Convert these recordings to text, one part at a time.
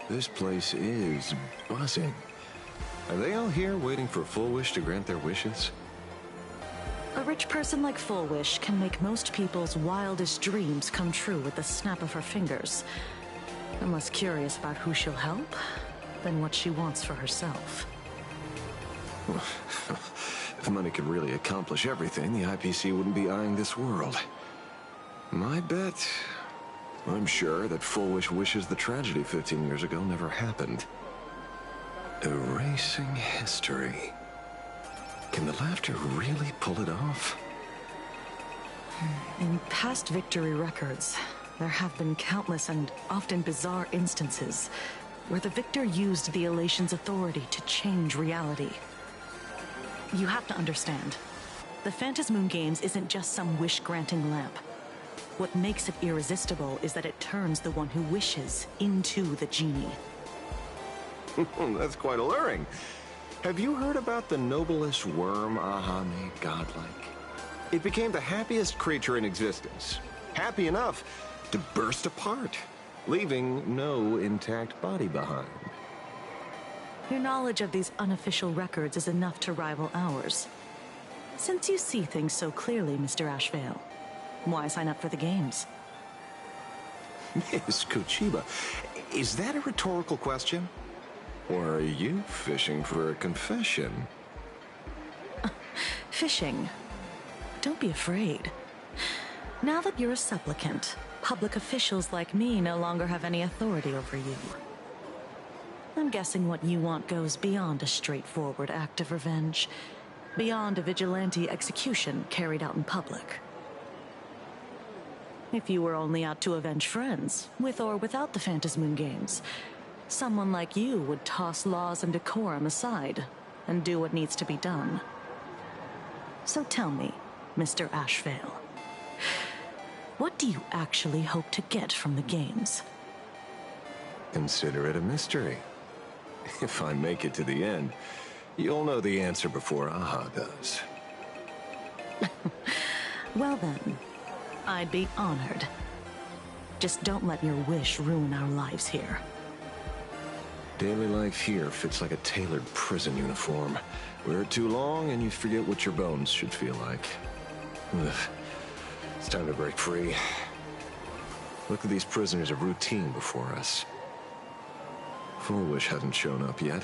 This place is buzzing. Are they all here waiting for Full Wish to grant their wishes? A rich person like Full Wish can make most people's wildest dreams come true with the snap of her fingers. I'm less curious about who she'll help than what she wants for herself. If money could really accomplish everything, the IPC wouldn't be eyeing this world. My bet, I'm sure that Full Wish wishes the tragedy 15 years ago never happened. Erasing history. Can the laughter really pull it off? In past victory records, there have been countless and often bizarre instances where the victor used the elation's authority to change reality. You have to understand, the Phantasmoon Games isn't just some wish-granting lamp. What makes it irresistible is that it turns the one who wishes into the genie. That's quite alluring. Have you heard about the noblest worm Aha made godlike? It became the happiest creature in existence. Happy enough to burst apart, leaving no intact body behind. Your knowledge of these unofficial records is enough to rival ours. Since you see things so clearly, Mr. Ashvale, why sign up for the games? Miss Kochiba, is that a rhetorical question? Or are you fishing for a confession? Fishing? Don't be afraid. Now that you're a supplicant, public officials like me no longer have any authority over you. I'm guessing what you want goes beyond a straightforward act of revenge, beyond a vigilante execution carried out in public. If you were only out to avenge friends, with or without the Phantasmoon Games, someone like you would toss laws and decorum aside and do what needs to be done. So tell me, Mr. Ashvale, what do you actually hope to get from the games? Consider it a mystery. If I make it to the end, you'll know the answer before Aha does. Well then, I'd be honored. Just don't let your wish ruin our lives here. Daily life here fits like a tailored prison uniform. Wear it too long and you forget what your bones should feel like. Ugh. It's time to break free. Look at these prisoners of routine before us. Full Wish hasn't shown up yet.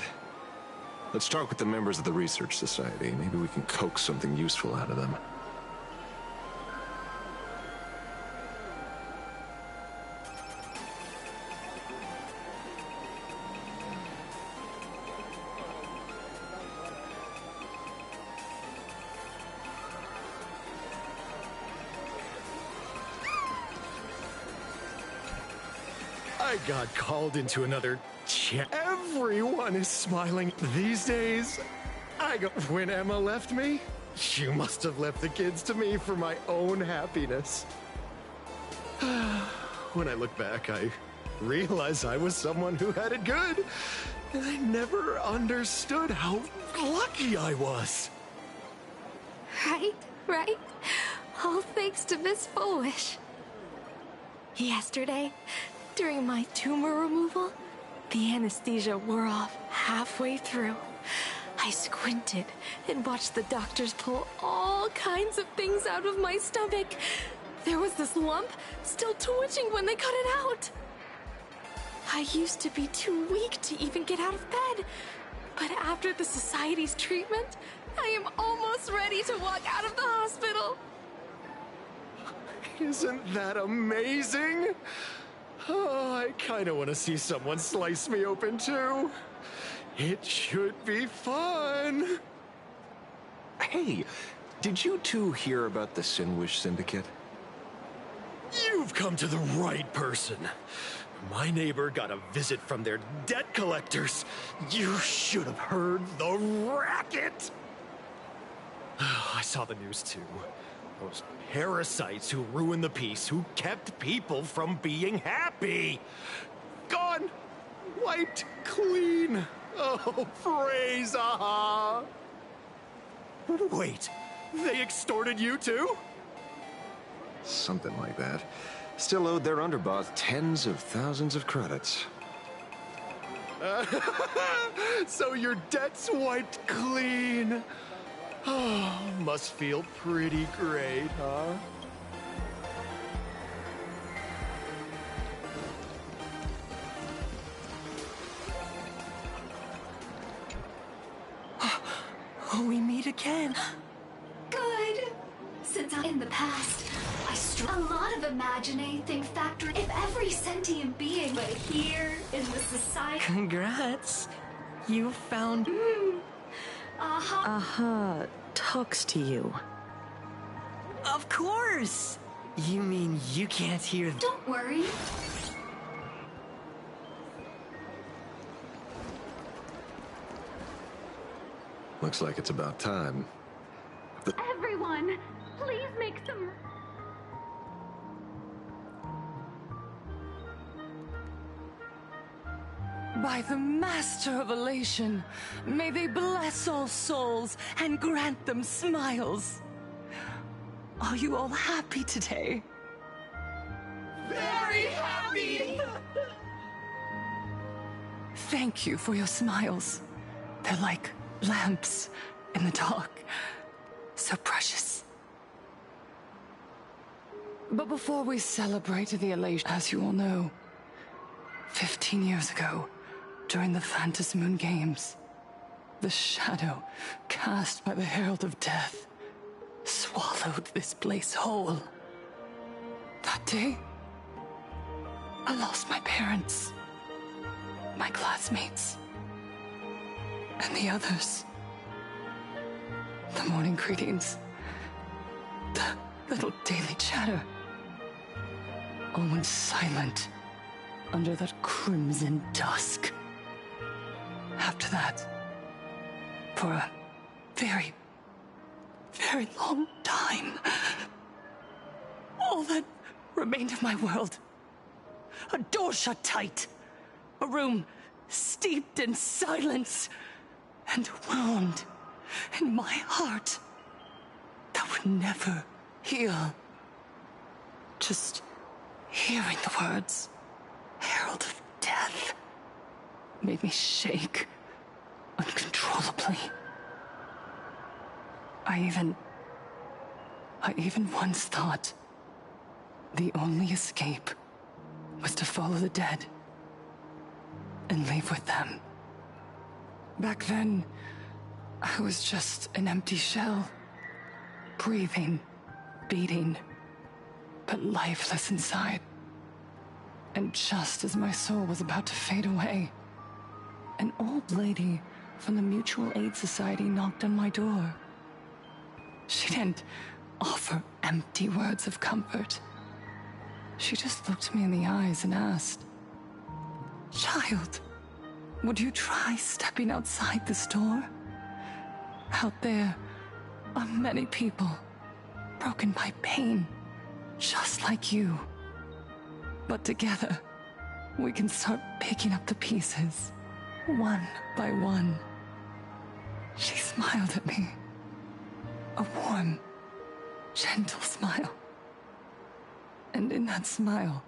Let's talk with the members of the Research Society. Maybe we can coax something useful out of them. I got called into another chat. Everyone is smiling these days. When Emma left me, she must have left the kids to me for my own happiness. When I look back, I realize I was someone who had it good, and I never understood how lucky I was. Right? All thanks to Miss Foolish. Yesterday, during my tumor removal, the anesthesia wore off halfway through. I squinted and watched the doctors pull all kinds of things out of my stomach. There was this lump still twitching when they cut it out. I used to be too weak to even get out of bed, but after the Society's treatment, I am almost ready to walk out of the hospital. Isn't that amazing? Oh, I kinda wanna see someone slice me open too. It should be fun. Hey, did you two hear about the Sinwish Syndicate? You've come to the right person. My neighbor got a visit from their debt collectors. You should have heard the racket. I saw the news too. Those parasites who ruined the peace, who kept people from being happy. Gone. Wiped clean. Oh, praise Aha. Wait, they extorted you too? Something like that. Still owed their underboss tens of thousands of credits. So your debt's wiped clean. Oh, must feel pretty great, huh? Oh, we meet again. Good. Since I'm in the past, a lot of imagining factor if every sentient being, but here in the society. Congrats. You found... Aha talks to you. Of course. You mean you can't hear... Don't worry. Looks like it's about time. Everyone, please make some... By the Master of Elation, may they bless all souls and grant them smiles. Are you all happy today? Very happy! Thank you for your smiles. They're like lamps in the dark. So precious. But before we celebrate the elation, as you all know, 15 years ago, during the Phantasmoon Games, the shadow cast by the Herald of Death swallowed this place whole. That day, I lost my parents, my classmates, and the others. The morning greetings, the little daily chatter, all went silent under that crimson dusk. After that, for a very, very long time, all that remained of my world, a door shut tight, a room steeped in silence, and a wound in my heart that would never heal. Just hearing the words, Herald of Death, made me shake uncontrollably. I even once thought the only escape was to follow the dead and leave with them. Back then, I was just an empty shell, breathing, beating, but lifeless inside. And just as my soul was about to fade away, an old lady from the Mutual Aid Society knocked on my door. She didn't offer empty words of comfort. She just looked me in the eyes and asked, "Child, would you try stepping outside this door? Out there are many people broken by pain, just like you. But together, we can start picking up the pieces, one by one." She smiled at me. A warm, gentle smile. And in that smile,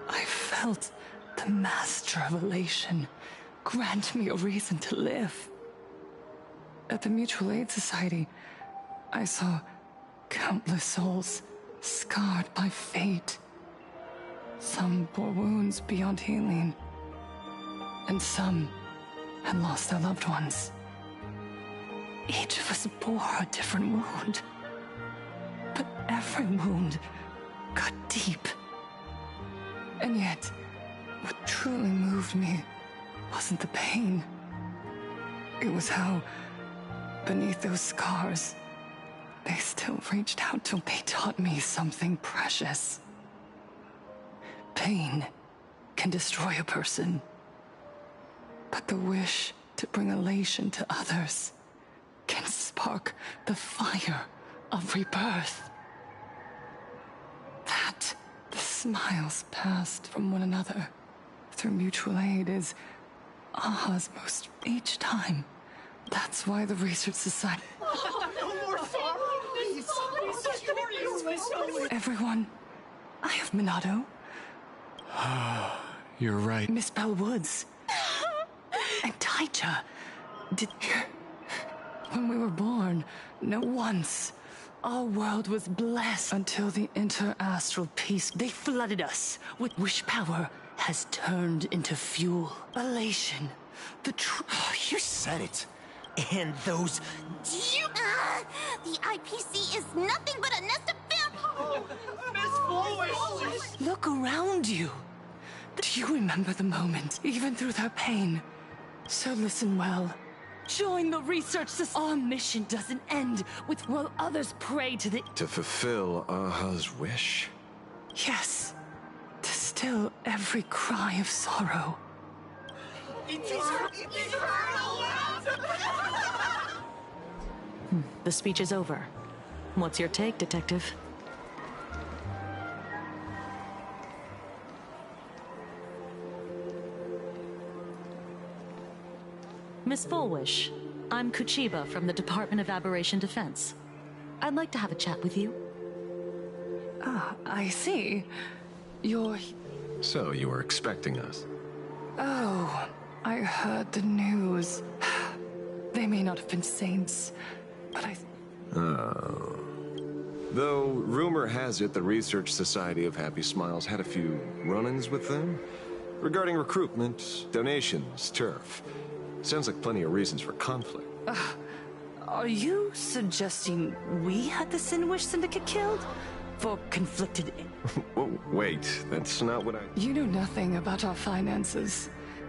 I felt the Master of Elation grant me a reason to live. At the Mutual Aid Society, I saw countless souls scarred by fate. Some bore wounds beyond healing, and some had lost their loved ones. Each of us bore a different wound, but every wound got deep. And yet, what truly moved me wasn't the pain. It was how, beneath those scars, they still reached out till they taught me something precious. Pain can destroy a person, but the wish to bring elation to others can spark the fire of rebirth. That the smiles passed from one another through mutual aid is Aha's most each time. That's why the Research Society... Everyone, I have Minato. You're right. Miss Bell Woods. And Taija, did... When we were born, no once, our world was blessed until the interastral peace. They flooded us with wish power has turned into fuel. Elation. You said it. And those... The IPC is nothing but a nest of vampires! Look around you. Do you remember the moment, even through their pain? So listen well. Join the research society. Our mission doesn't end with while others pray to the... To fulfill Aha's wish? Yes. To still every cry of sorrow. The speech is over. What's your take, Detective? Miss Fullwish, I'm Kuchiba from the Department of Aberration Defense. I'd like to have a chat with you. Ah, I see. You're... So you were expecting us? Oh, I heard the news. They may not have been saints, but I... Oh. Though, rumor has it the Research Society of Happy Smiles had a few run-ins with them. Regarding recruitment, donations, turf. Sounds like plenty of reasons for conflict. Are you suggesting we had the Sinwish Syndicate killed? For conflicted... Whoa, wait, that's not what I... You know nothing about our finances.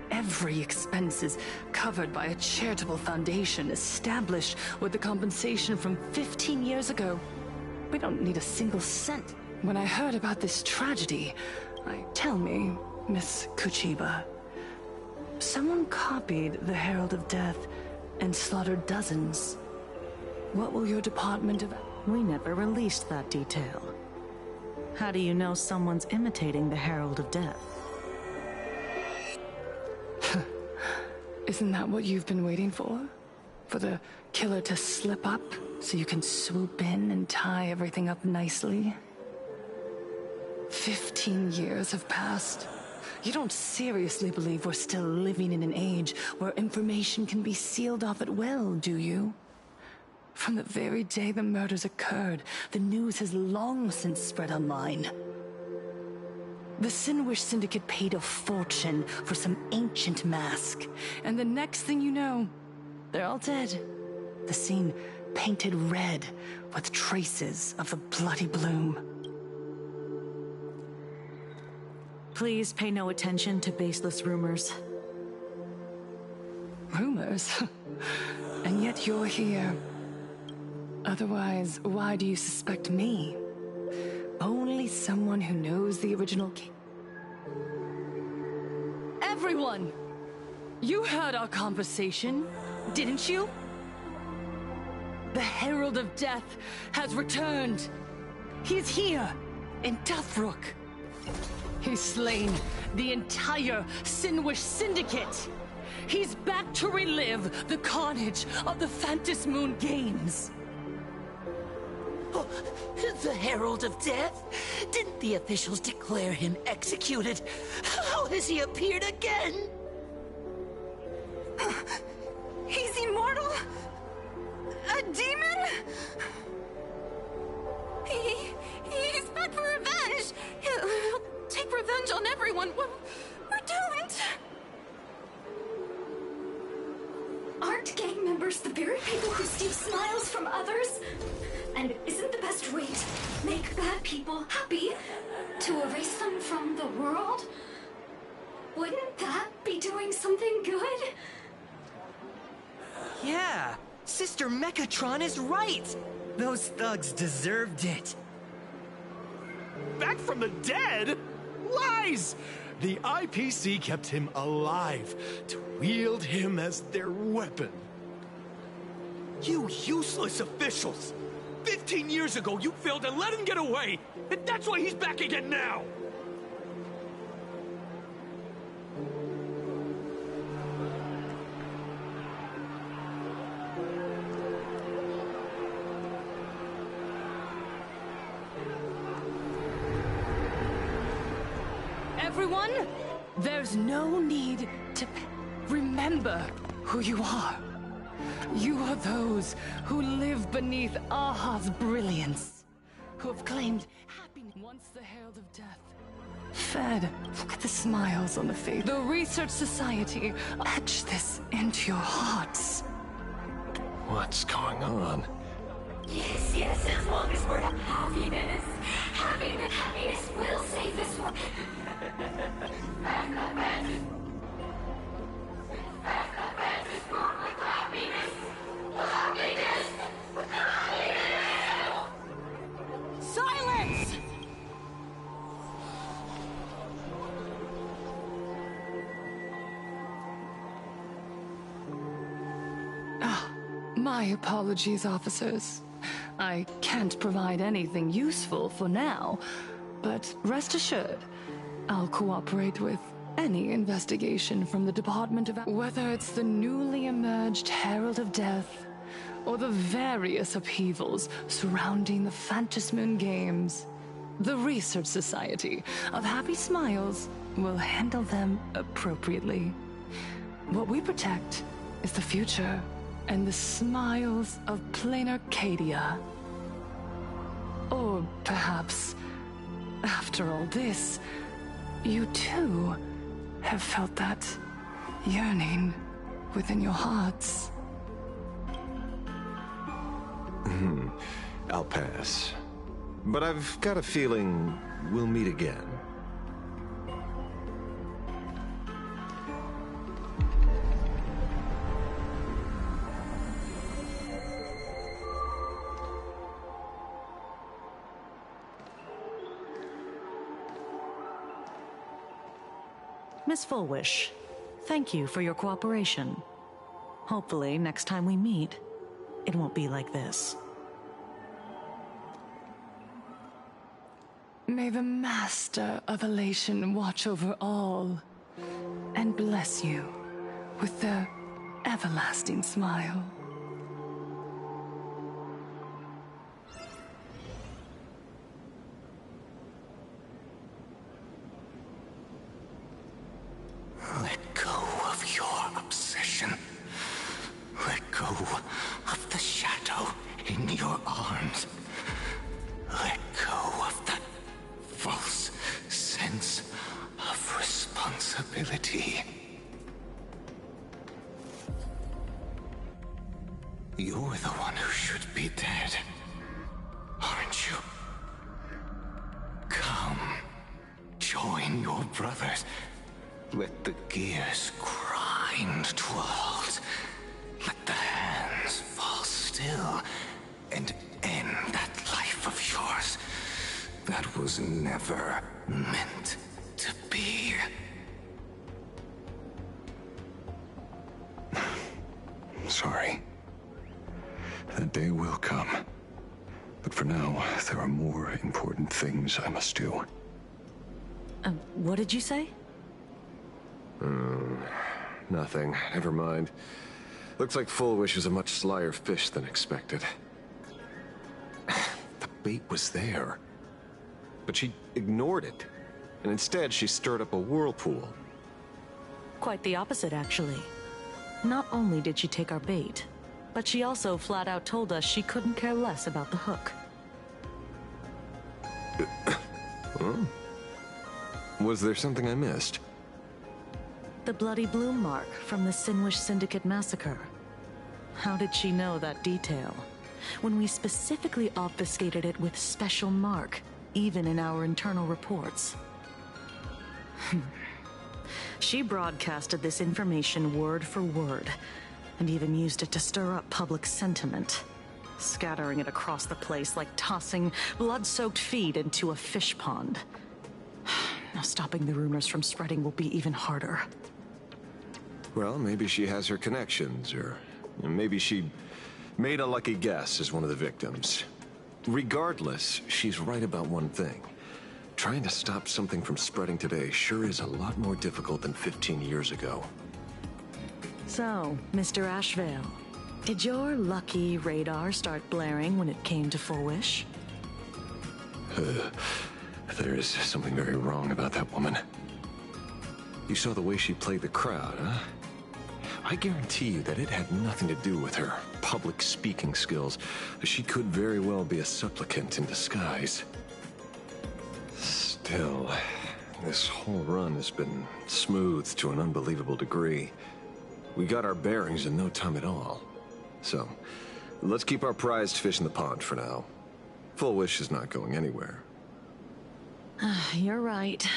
Every expense is covered by a charitable foundation established with the compensation from 15 years ago. We don't need a single cent. When I heard about this tragedy, Tell me, Miss Kuchiba, someone copied the Herald of Death and slaughtered dozens. What will your department of... We never released that detail. How do you know someone's imitating the Herald of Death? Isn't that what you've been waiting for? For the killer to slip up so you can swoop in and tie everything up nicely? 15 years have passed. You don't seriously believe we're still living in an age where information can be sealed off at will, do you? From the very day the murders occurred, the news has long since spread online. The Sinwish Syndicate paid a fortune for some ancient mask, and the next thing you know, they're all dead. The scene painted red with traces of the bloody bloom. Please pay no attention to baseless rumors. Rumors? And yet you're here. Otherwise, why do you suspect me? Only someone who knows the original Everyone! You heard our conversation, didn't you? The Herald of Death has returned. He's here, in Tufrook. He's slain the entire Sinwish Syndicate. He's back to relive the carnage of the Phantom Moon Games. Oh, the Herald of Death? Didn't the officials declare him executed? How has he appeared again? He's immortal? A demon? He's back for revenge! He'll take revenge on everyone. We're doomed! Aren't gang members the very people who steal smiles from others? And isn't the best way to make bad people happy to erase them from the world? Wouldn't that be doing something good? Yeah, Sister Mechatron is right. Those thugs deserved it. Back from the dead? Lies! The IPC kept him alive to wield him as their weapon. You useless officials! 15 years ago, you failed to let him get away, and that's why he's back again now! Everyone, there's no need to... Remember who you are. You are those who live beneath Aha's brilliance, who have claimed happiness once the herald of death. Fed, look at the smiles on the face. The Research Society, etch this into your hearts. What's going on? Yes, as long as we're happiness. Happiness will save this one. Silence! My apologies, officers. I can't provide anything useful for now, but rest assured, I'll cooperate with any investigation from the Department of... Whether it's the newly emerged Herald of Death, or the various upheavals surrounding the Phantasmoon Games, the Research Society of Happy Smiles will handle them appropriately. What we protect is the future and the smiles of plain Arcadia. Or perhaps, after all this, you too have felt that yearning within your hearts. I'll pass. But I've got a feeling we'll meet again. Miss Fullwish, thank you for your cooperation. Hopefully, next time we meet, it won't be like this. May the Master of Elation watch over all, and bless you with their everlasting smile. Let go of your obsession. Let go of the shadow in your arms. Let go of that false sense of responsibility. You're the one who should be dead, aren't you? Come, join your brothers. Let the gears grind to a halt. Let the hands fall still and end that life of yours that was never meant to be. Sorry. That day will come. But for now, there are more important things I must do. What did you say? Nothing. Never mind. Looks like Fullwish is a much slyer fish than expected. The bait was there. But she ignored it. And instead, she stirred up a whirlpool. Quite the opposite, actually. Not only did she take our bait, but she also flat out told us she couldn't care less about the hook. Was there something I missed? The bloody bloom mark from the Sinwish Syndicate massacre. How did she know that detail? When we specifically obfuscated it with special mark, even in our internal reports. She broadcasted this information word for word, and even used it to stir up public sentiment, scattering it across the place like tossing blood-soaked feed into a fish pond. Now stopping the rumors from spreading will be even harder. Well, maybe she has her connections, or maybe she made a lucky guess as one of the victims. Regardless, she's right about one thing. Trying to stop something from spreading today sure is a lot more difficult than 15 years ago. So, Mr. Ashvale, did your lucky radar start blaring when it came to Fullwish? There is something very wrong about that woman. You saw the way she played the crowd, huh? I guarantee you that it had nothing to do with her public speaking skills. She could very well be a supplicant in disguise. Still, this whole run has been smooth to an unbelievable degree. We got our bearings in no time at all. So, let's keep our prized fish in the pond for now. Full Wish is not going anywhere. You're right.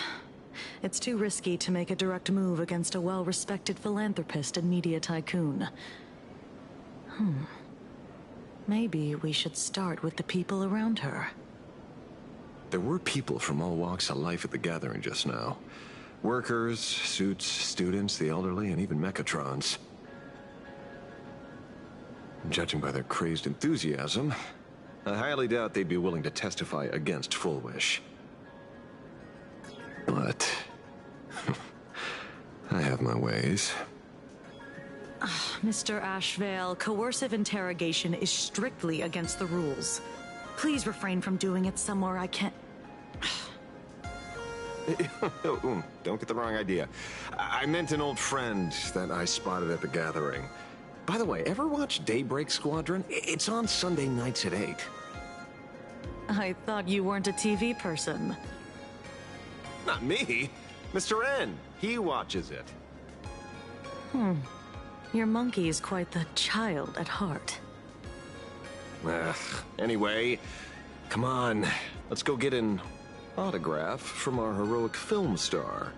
It's too risky to make a direct move against a well-respected philanthropist and media tycoon. Maybe we should start with the people around her. There were people from all walks of life at the gathering just now. Workers, suits, students, the elderly, and even Mechatrons. Judging by their crazed enthusiasm, I highly doubt they'd be willing to testify against Full Wish. But I have my ways. Mr. Ashvale, coercive interrogation is strictly against the rules. Please refrain from doing it somewhere I can't... Don't get the wrong idea. I meant an old friend that I spotted at the gathering. By the way, ever watch Daybreak Squadron? It's on Sunday nights at 8. I thought you weren't a TV person. Not me. Mr. N. He watches it. Your monkey is quite the child at heart. Anyway, come on. Let's go get an autograph from our heroic film star.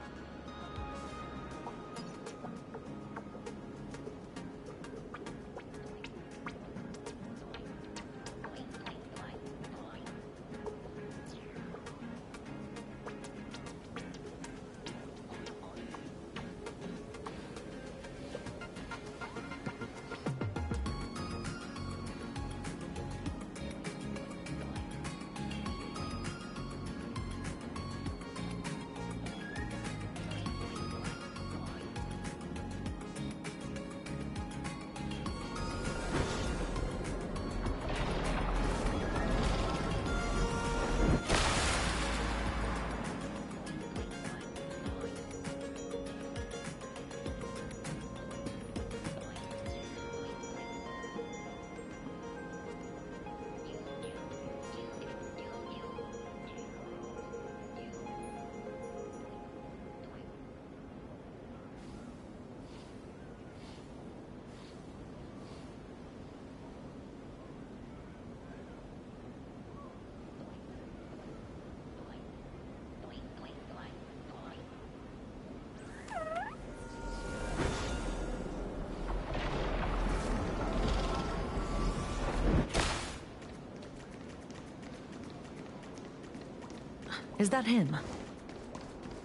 Is that him?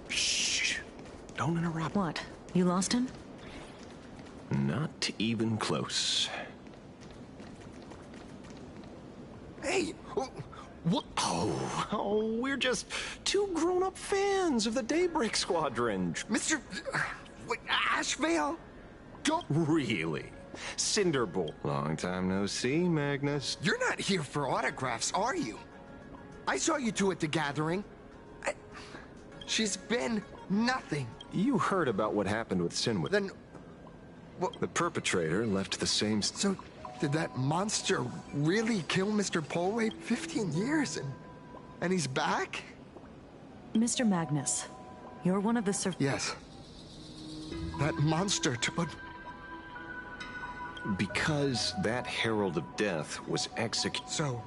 Shh. Don't interrupt. What? You lost him? Not even close. Hey! What? Oh, we're just two grown-up fans of the Daybreak Squadron. Mr. Ashvale? Don't... Really? Cinderbolt. Long time no see, Magnus. You're not here for autographs, are you? I saw you two at the gathering. She's been nothing. You heard about what happened with Sinwood. Then... What? The perpetrator left the same... So, did that monster really kill Mr. Polway? 15 years and he's back? Mr. Magnus, you're one of the Yes. That monster but... Because that Herald of Death was executed... So,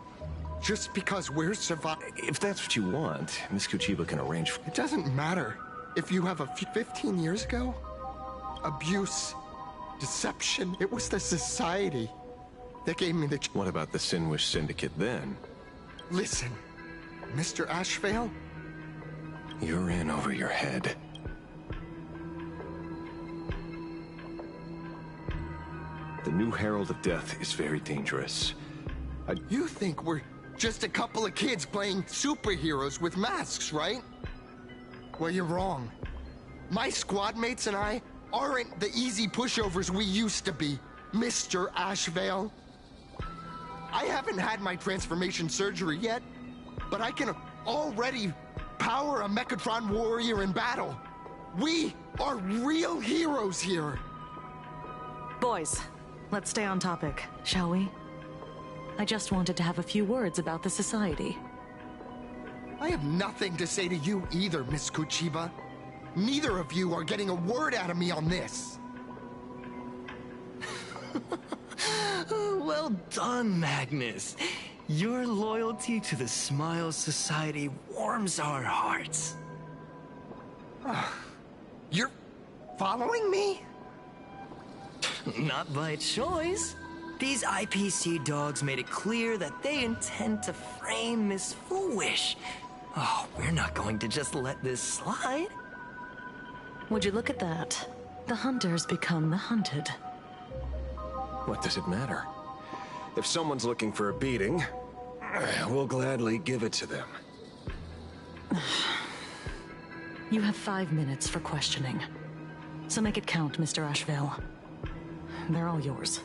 just because we're surviving... If that's what you want, Miss Kuchiba can arrange for... It doesn't matter. If you have 15 years ago, abuse, deception, it was the society that gave me the... What about the Sinwish Syndicate then? Listen, Mr. Ashvale? You're in over your head. The new Herald of Death is very dangerous. You think we're just a couple of kids playing superheroes with masks, right? Well, you're wrong. My squad mates and I aren't the easy pushovers we used to be, Mr. Ashvale. I haven't had my transformation surgery yet, but I can already power a Mechatron warrior in battle. We are real heroes here. Boys, let's stay on topic, shall we? I just wanted to have a few words about the society. I have nothing to say to you either, Miss Kuchiba. Neither of you are getting a word out of me on this. Well done, Magnus. Your loyalty to the Smile Society warms our hearts. You're following me? Not by choice. These IPC dogs made it clear that they intend to frame Miss Foolish. Oh, we're not going to just let this slide. Would you look at that? The hunters become the hunted. What does it matter? If someone's looking for a beating, we'll gladly give it to them. You have 5 minutes for questioning. So make it count, Mr. Ashvale. They're all yours.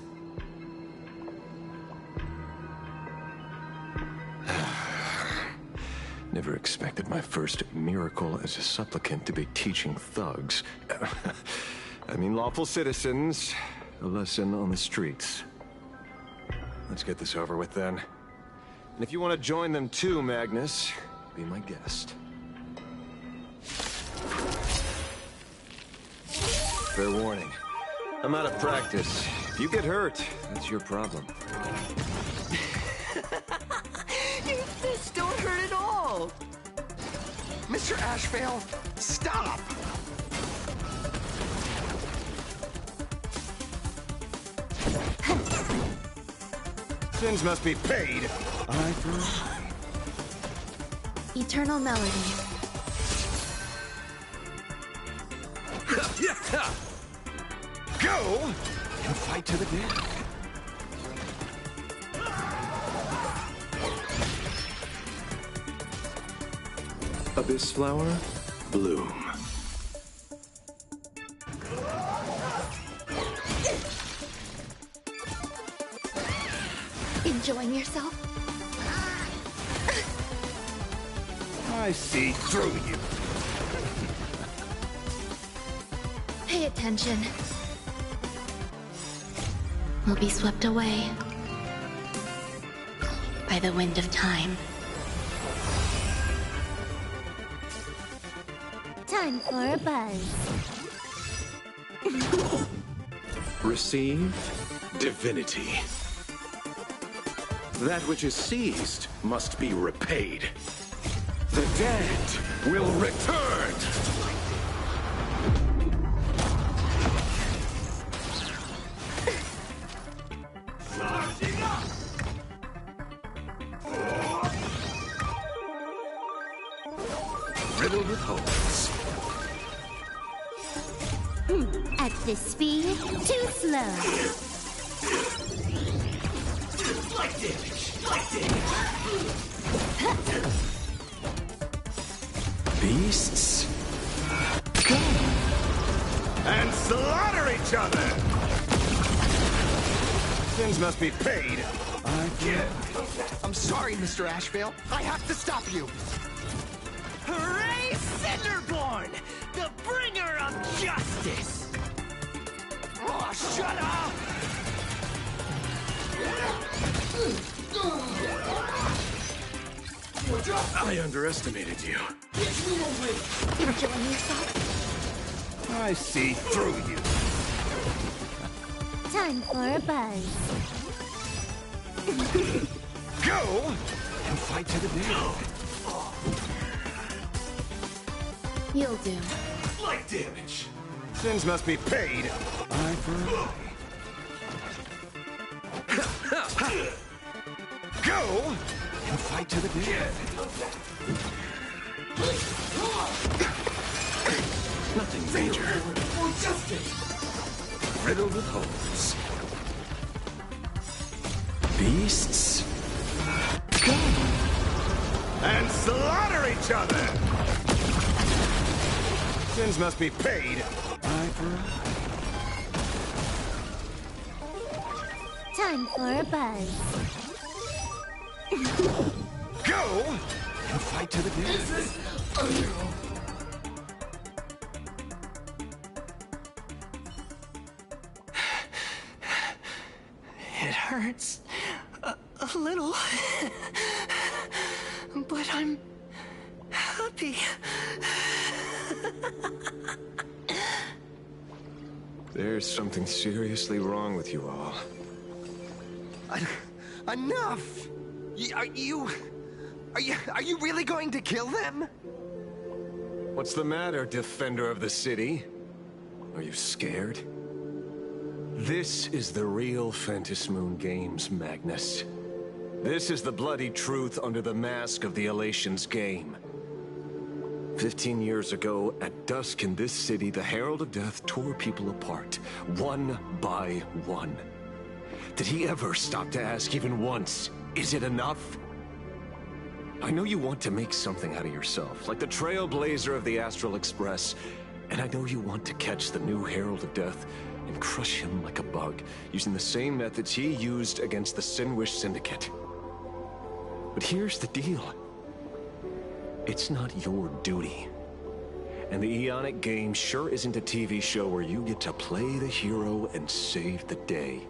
Never expected my first miracle as a supplicant to be teaching thugs. I mean lawful citizens, a lesson on the streets. Let's get this over with then. And if you want to join them too, Magnus, be my guest. Fair warning. I'm out of practice. If you get hurt, that's your problem. Your fists don't hurt at all. Mr. Ashvale, stop! Sins must be paid. Eye for eye. Eternal melody. Go and fight to the death. Abyss flower, bloom. Enjoying yourself? I see through you. Pay attention. We'll be swept away by the wind of time. Time for a buzz. Receive divinity. That which is seized must be repaid. The dead will return! Riddled with holes. At this speed, too slow. Light damage! Light damage! Beasts, go and slaughter each other! Sins must be paid. I'm sorry, Mr. Ashvale. I have to stop you. Hooray, Cinderborn! The bringer of justice! Oh, shut up! I underestimated you. Enjoying yourself? I see through you. Time for a buzz. Go and fight to the death. You'll do. Light damage! Sins must be paid. Eye for eye. Go and fight to the death. Nothing major. For justice! Riddled with holes. Beasts, go and slaughter each other. Sins must be paid. Eye for eye. Time for a buzz. Go and fight to the death. hurts. A little. But I'm happy. There's something seriously wrong with you all. Enough! Are you really going to kill them? What's the matter, defender of the city? Are you scared? This is the real Phantasmoon Games, Magnus. This is the bloody truth under the mask of the Elations game. 15 years ago, at dusk in this city, the Herald of Death tore people apart, one by one. Did he ever stop to ask even once, is it enough? I know you want to make something out of yourself, like the trailblazer of the Astral Express, and I know you want to catch the new Herald of Death and crush him like a bug, using the same methods he used against the Sinwish Syndicate. But here's the deal. It's not your duty. And the Ionic game sure isn't a TV show where you get to play the hero and save the day.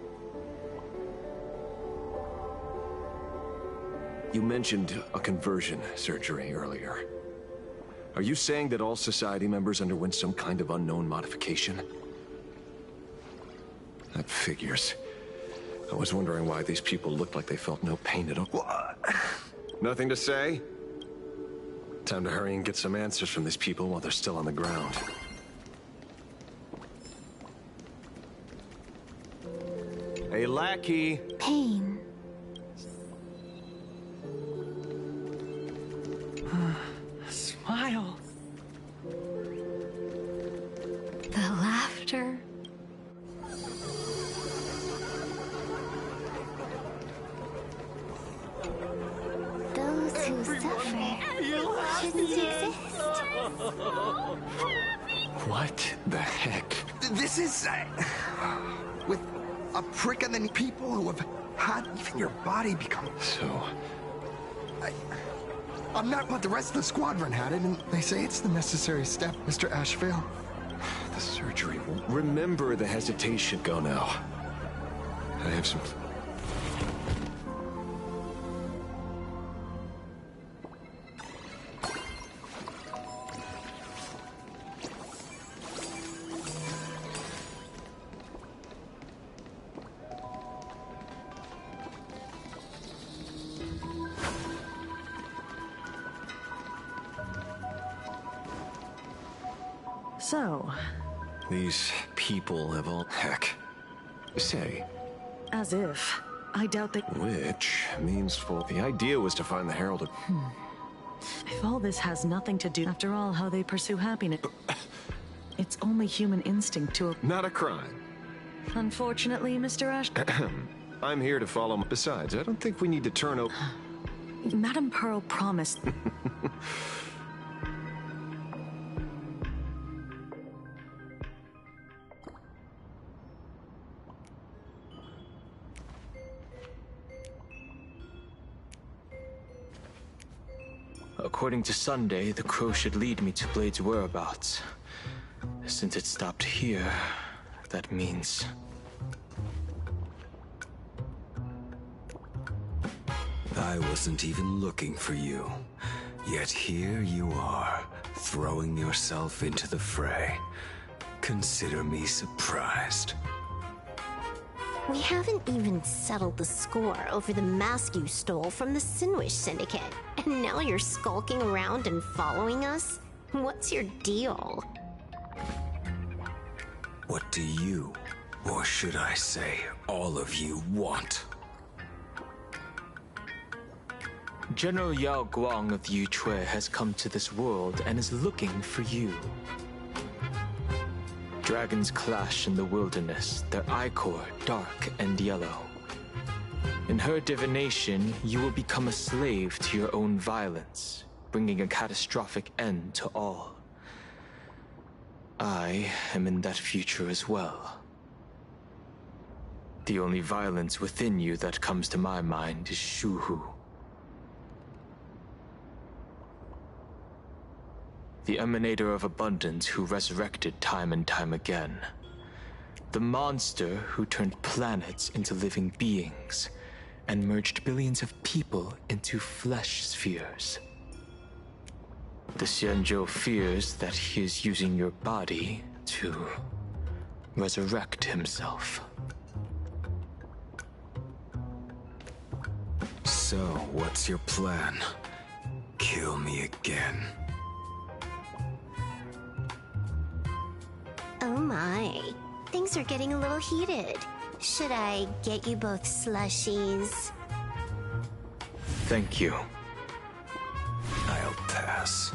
You mentioned a conversion surgery earlier. Are you saying that all Society members underwent some kind of unknown modification? That figures. I was wondering why these people looked like they felt no pain at all. What? Nothing to say? Time to hurry and get some answers from these people while they're still on the ground. Hey, lackey! Pain. Smile. The laughter. Those who suffer shouldn't exist. What the heck? This is... with a prick and then people who have had even your body become... So... I'm not, but the rest of the squadron had it, and they say it's the necessary step, Mr. Ashvale. The surgery will... Remember the hesitation. Go now. I have some... So, These people have all... Heck. Say, as if. I doubt they... which means full... The idea was to find the Herald of... If all this has nothing to do... After all, how they pursue happiness... It's only human instinct to... Not a crime. Unfortunately, Mr. Ash... I'm here to follow... Besides, I don't think we need to turn over... Madame Pearl promised... According to Sunday, the crow should lead me to Blade's whereabouts. Since it stopped here, that means... I wasn't even looking for you. Yet here you are, throwing yourself into the fray. Consider me surprised. We haven't even settled the score over the mask you stole from the Sinwish Syndicate. And now you're skulking around and following us? What's your deal? What do you, or should I say, all of you want? General Yao Guang of Yushui has come to this world and is looking for you. Dragons clash in the wilderness, their ichor dark and yellow. In her divination, you will become a slave to your own violence, bringing a catastrophic end to all. I am in that future as well. The only violence within you that comes to my mind is Shuhu. The emanator of abundance who resurrected time and time again. The monster who turned planets into living beings and merged billions of people into flesh spheres. The Xianzhou fears that he is using your body to resurrect himself. So, what's your plan? Kill me again. Oh my. Things are getting a little heated. Should I get you both slushies? Thank you. I'll pass.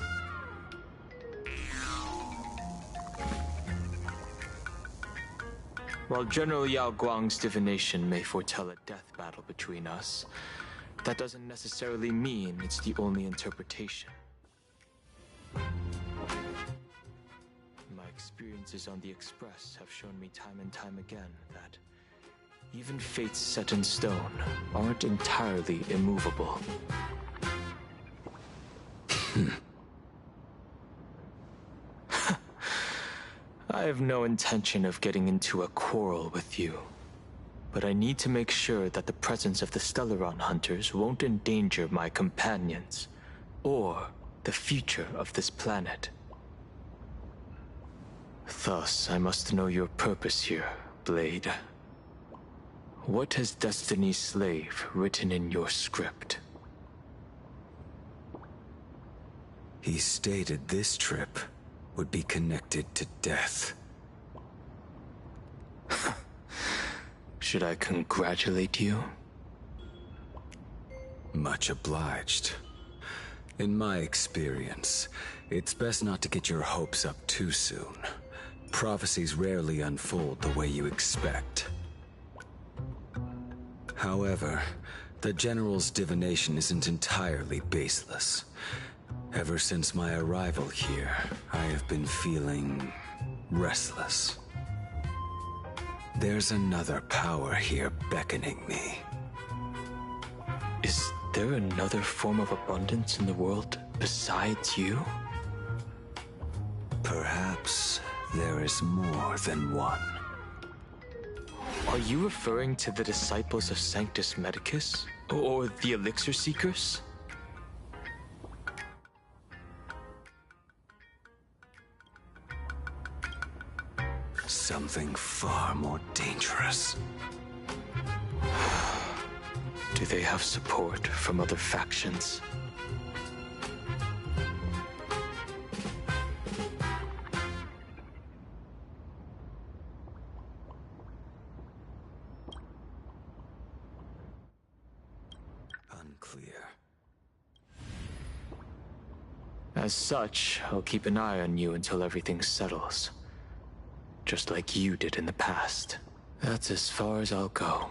While General Yao Guang's divination may foretell a death battle between us, that doesn't necessarily mean it's the only interpretation. My experiences on the Express have shown me time and time again that even fates set in stone aren't entirely immovable. I have no intention of getting into a quarrel with you, but I need to make sure that the presence of the Stellaron hunters won't endanger my companions, or the future of this planet. Thus, I must know your purpose here, Blade. What has Destiny's Slave written in your script? He stated this trip would be connected to death. Should I congratulate you? Much obliged. In my experience, it's best not to get your hopes up too soon. Prophecies rarely unfold the way you expect. However, the General's divination isn't entirely baseless. Ever since my arrival here, I have been feeling restless. There's another power here beckoning me. Is there another form of abundance in the world besides you? Perhaps there is more than one. Are you referring to the disciples of Sanctus Medicus? Or the Elixir Seekers? Something far more dangerous. Do they have support from other factions? Unclear. As such, I'll keep an eye on you until everything settles. Just like you did in the past. That's as far as I'll go.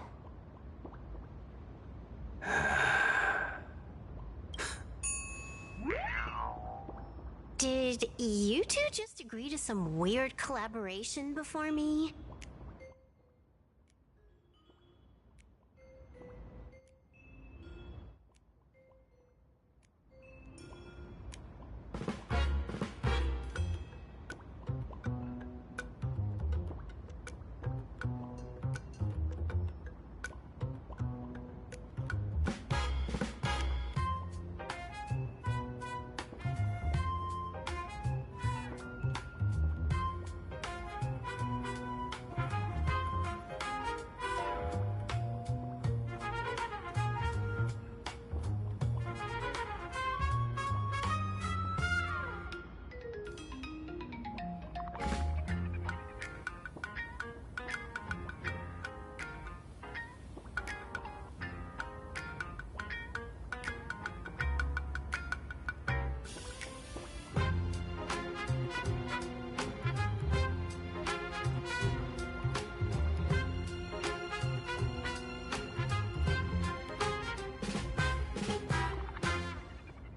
Did you two just agree to some weird collaboration before me?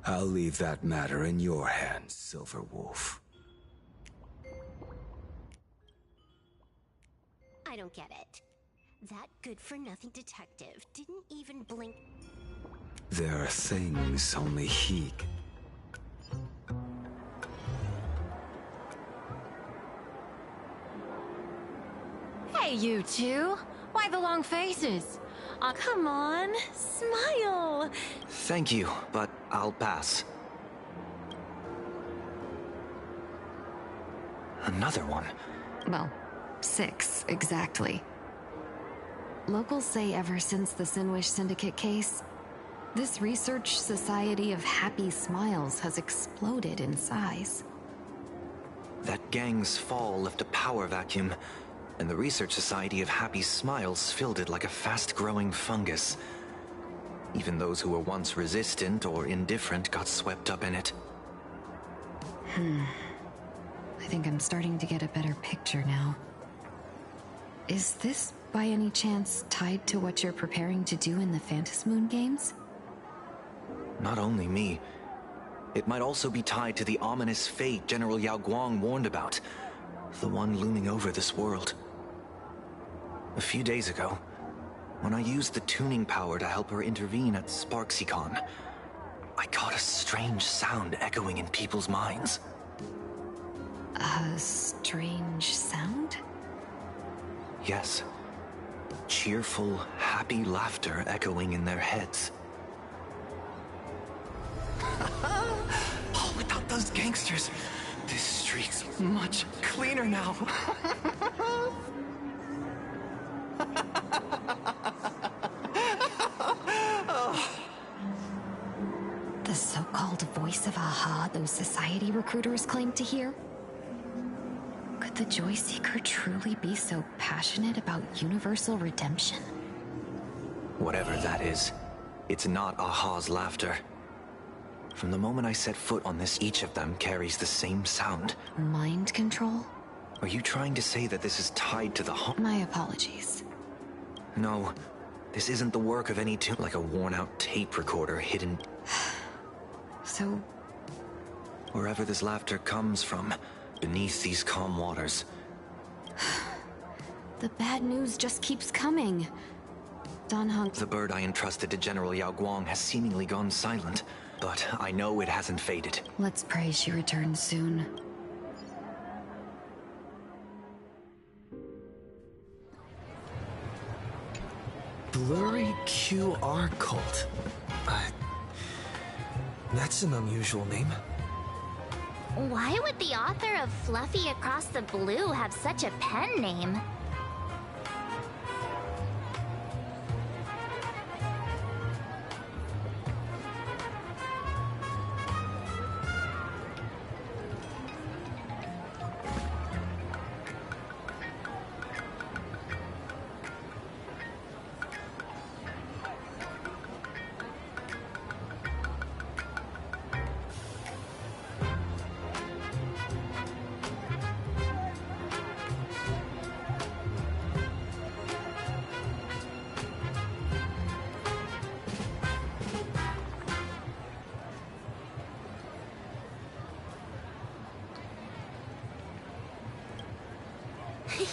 I'll leave that matter in your hands, Silver Wolf. I don't get it. That good-for-nothing detective didn't even blink. There are things only he... Hey, Hey, you two. Why the long faces? Come on, smile. Thank you, but I'll pass. Another one. Well, 6, exactly. Locals say ever since the Sinwish Syndicate case, this research society of happy smiles has exploded in size. That gang's fall left a power vacuum, and the Research Society of Happy Smiles filled it like a fast-growing fungus. Even those who were once resistant or indifferent got swept up in it. I think I'm starting to get a better picture now. Is this, by any chance, tied to what you're preparing to do in the Phantasmoon games? Not only me. It might also be tied to the ominous fate General Yao Guang warned about. The one looming over this world. A few days ago, when I used the tuning power to help her intervene at SparksyCon, I caught a strange sound echoing in people's minds. A strange sound? Yes. Cheerful, happy laughter echoing in their heads. Oh, without those gangsters, this street's much cleaner now. The so-called voice of Aha those society recruiters claim to hear? Could the Joy Seeker truly be so passionate about universal redemption? Whatever that is, it's not Aha's laughter. From the moment I set foot on this, each of them carries the same sound. Mind control? Are you trying to say that this is tied to the My apologies. No, this isn't the work of any like a worn-out tape recorder hidden... So... Wherever this laughter comes from, beneath these calm waters. The bad news just keeps coming. Dan Heng... The bird I entrusted to General Yao Guang has seemingly gone silent, but I know it hasn't faded. Let's pray she returns soon. Blurry QR cult. That's an unusual name. Why would the author of Fluffy Across the Blue have such a pen name?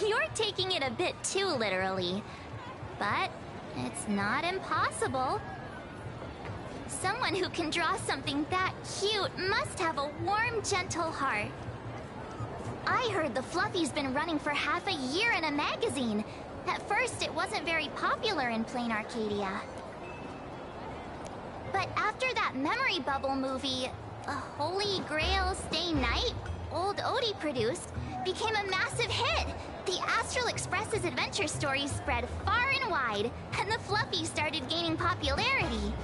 You're taking it a bit too literally. But it's not impossible. Someone who can draw something that cute must have a warm, gentle heart. I heard the Fluffy's been running for half a year in a magazine. At first, it wasn't very popular in Plain Arcadia. But after that memory bubble movie, A Holy Grail Stay Night, old Odie produced, became a massive hit. The Astral Express's adventure stories spread far and wide, and the Fluffy started gaining popularity.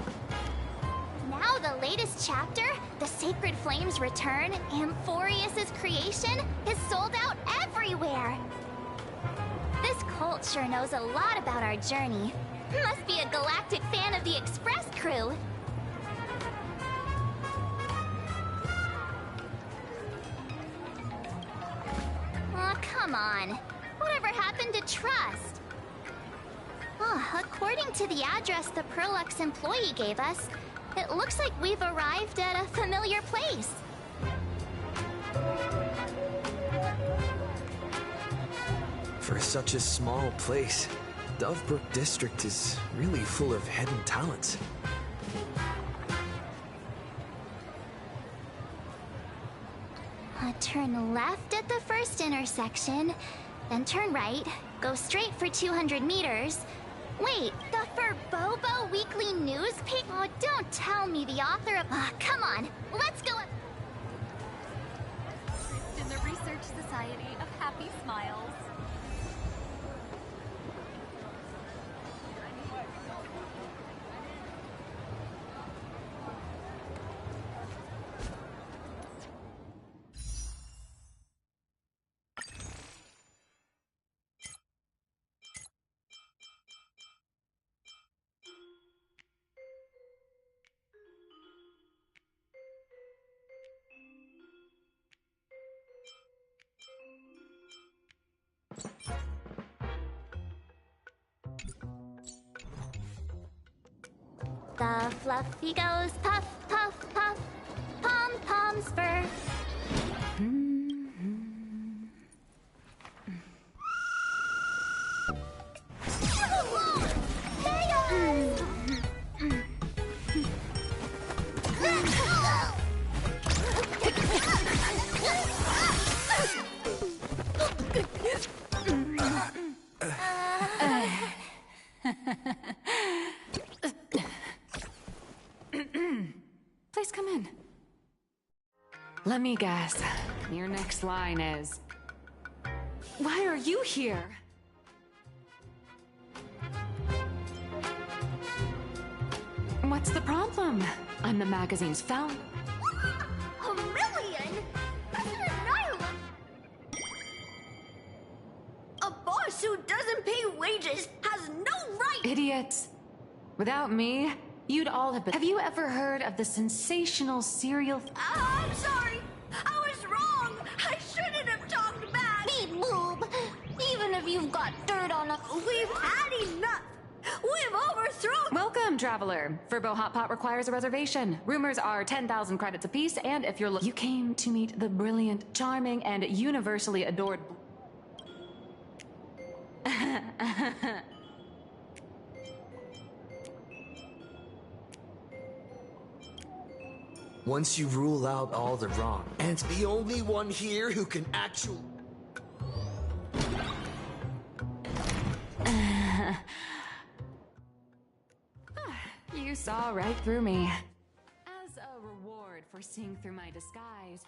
Now the latest chapter, The Sacred Flames Return, Amphorius's creation, is sold out everywhere. This cult sure knows a lot about our journey. Must be a galactic fan of the Express crew. Oh, come on. Whatever happened to trust? According to the address the Perlux employee gave us, it looks like we've arrived at a familiar place. For such a small place, Dovebrook District is really full of hidden talents. Turn left at the first intersection, Then turn right, go straight for 200 meters. Wait, the Furbobo Weekly newspaper? Oh, don't tell me the author of... come on, let's go... In the Research Society of Happy Smiles. The fluffy goes puff, puff, puff, pom-pom's fur. Please come in. Let me guess. Your next line is... Why are you here? What's the problem? I'm the magazine's founder. A million? President Nyla! A boss who doesn't pay wages has no right! Idiots. Without me, you'd all have been... Have you ever heard of the sensational serial... I'm sorry! I was wrong! I shouldn't have talked back! Beep boob! Even if you've got dirt on us, we've had enough! We've overthrown... Welcome, traveler. Furbo Hot Pot requires a reservation. Rumors are 10,000 credits apiece, and if you're... You came to meet the brilliant, charming, and universally adored... Once you rule out all the wrong, and the only one here who can actually... You saw right through me. As a reward for seeing through my disguise,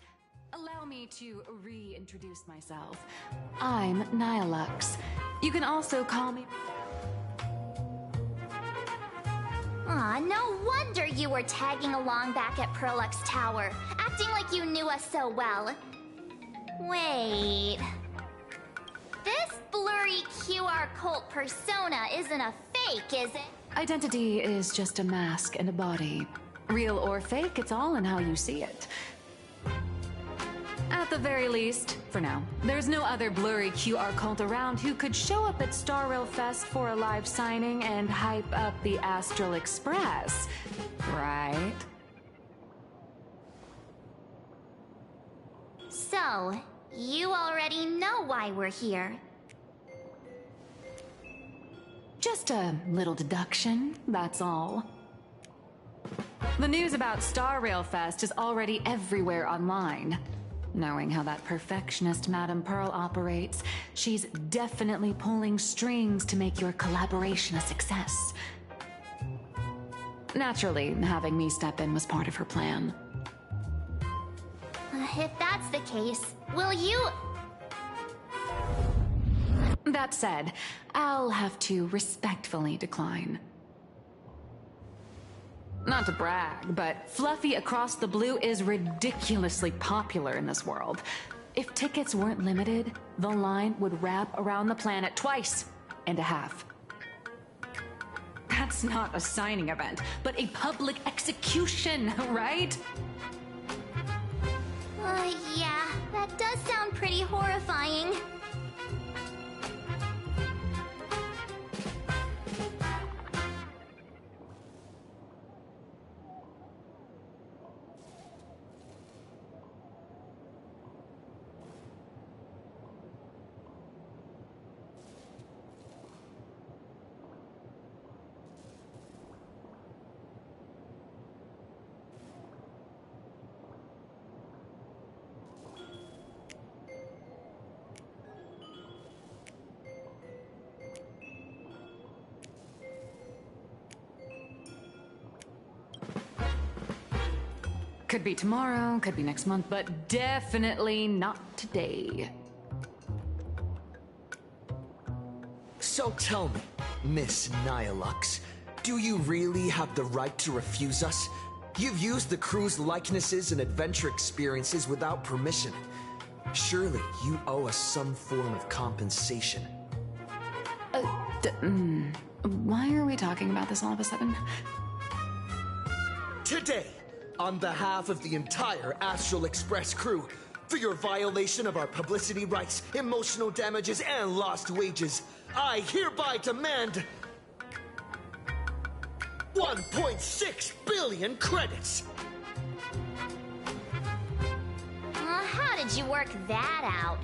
allow me to reintroduce myself. I'm Nihilux. You can also call me... Aw, no wonder you were tagging along back at Perlux Tower, acting like you knew us so well. Wait... This blurry QR cult persona isn't a fake, is it? Identity is just a mask and a body. Real or fake, it's all in how you see it. At the very least, for now, there's no other blurry QR cult around who could show up at Star Rail Fest for a live signing and hype up the Astral Express, right? So, you already know why we're here. Just a little deduction, that's all. The news about Star Rail Fest is already everywhere online. Knowing how that perfectionist Madame Pearl operates, she's definitely pulling strings to make your collaboration a success. Naturally, having me step in was part of her plan. If that's the case, will you... That said, I'll have to respectfully decline. Not to brag, but Fluffy Across the Blue is ridiculously popular in this world. If tickets weren't limited, the line would wrap around the planet twice and a half. That's not a signing event, but a public execution, right? Yeah, that does sound pretty horrifying. Could be tomorrow, could be next month, but definitely not today. So tell me, Miss Nihilux, do you really have the right to refuse us? You've used the crew's likenesses and adventure experiences without permission. Surely you owe us some form of compensation. Why are we talking about this all of a sudden? Today, on behalf of the entire Astral Express crew, for your violation of our publicity rights, emotional damages, and lost wages, I hereby demand 1.6 billion credits! How did you work that out?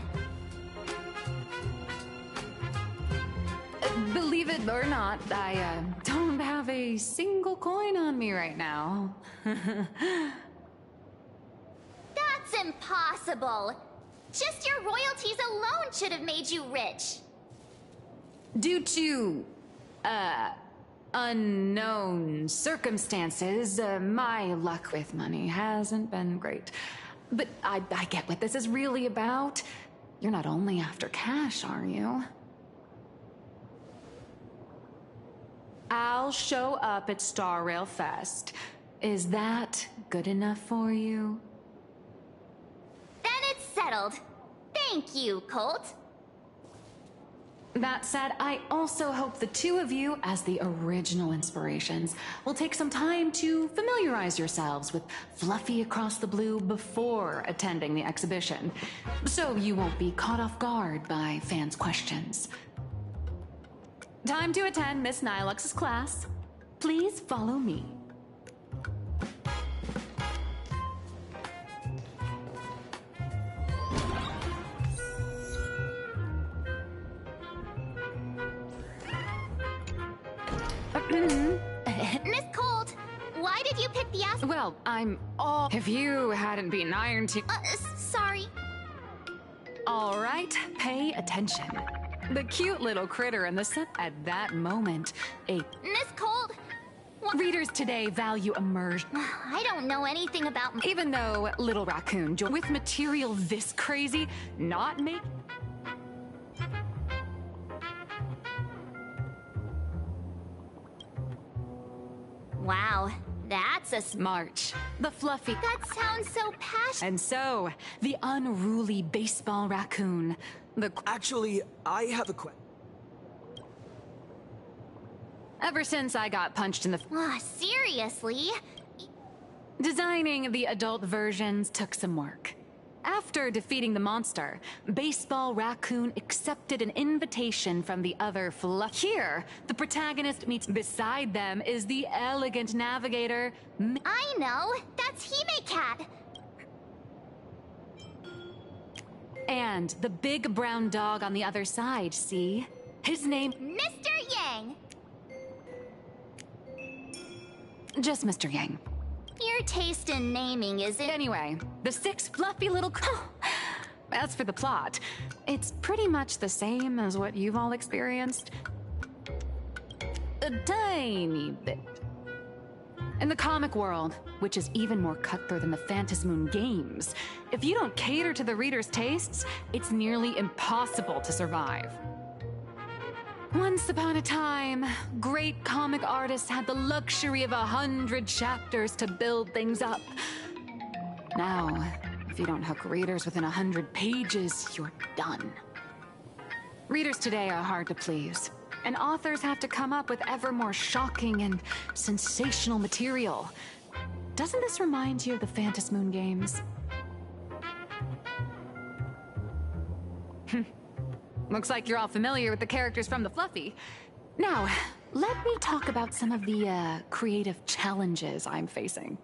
Believe it or not, I don't have a single coin on me right now. That's impossible! Just your royalties alone should have made you rich! Due to, unknown circumstances, my luck with money hasn't been great. But I get what this is really about. You're not only after cash, are you? I'll show up at Star Rail Fest. Is that good enough for you? Then it's settled. Thank you, Colt. That said, I also hope the two of you, as the original inspirations, will take some time to familiarize yourselves with Fluffy Across the Blue before attending the exhibition, so you won't be caught off guard by fans' questions. Time to attend Miss Nihilux's class. Please follow me. Miss Colt, why did you pick the ass— Well, I'm all— If you hadn't been ironed to— sorry. All right, pay attention. The cute little critter in the set at that moment, Miss Colt! Readers today value immersion. I don't know anything about— Even though Little Raccoon, with material this crazy, not make— Wow, that's a— March, the fluffy— That sounds so passionate. And so, the unruly baseball raccoon. Actually, I have a question. Ever since I got punched in the— seriously? Designing the adult versions took some work. After defeating the monster, Baseball Raccoon accepted an invitation from the other fluff. Here, the protagonist meets— Beside them is the elegant navigator— I know! That's Hime Cat! And the big brown dog on the other side, see? His name— Mr. Yang! Just Mr. Yang. Your taste in naming is— Anyway, the 6 fluffy little— As for the plot, it's pretty much the same as what you've all experienced. A tiny bit. In the comic world, which is even more cutthroat than the Phantasmoon games, if you don't cater to the reader's tastes, it's nearly impossible to survive. Once upon a time, great comic artists had the luxury of 100 chapters to build things up. Now, if you don't hook readers within 100 pages, you're done. Readers today are hard to please, and authors have to come up with ever more shocking and sensational material. Doesn't this remind you of the Phantasmoon games? Looks like you're all familiar with the characters from the Fluffy. Now, let me talk about some of the creative challenges I'm facing.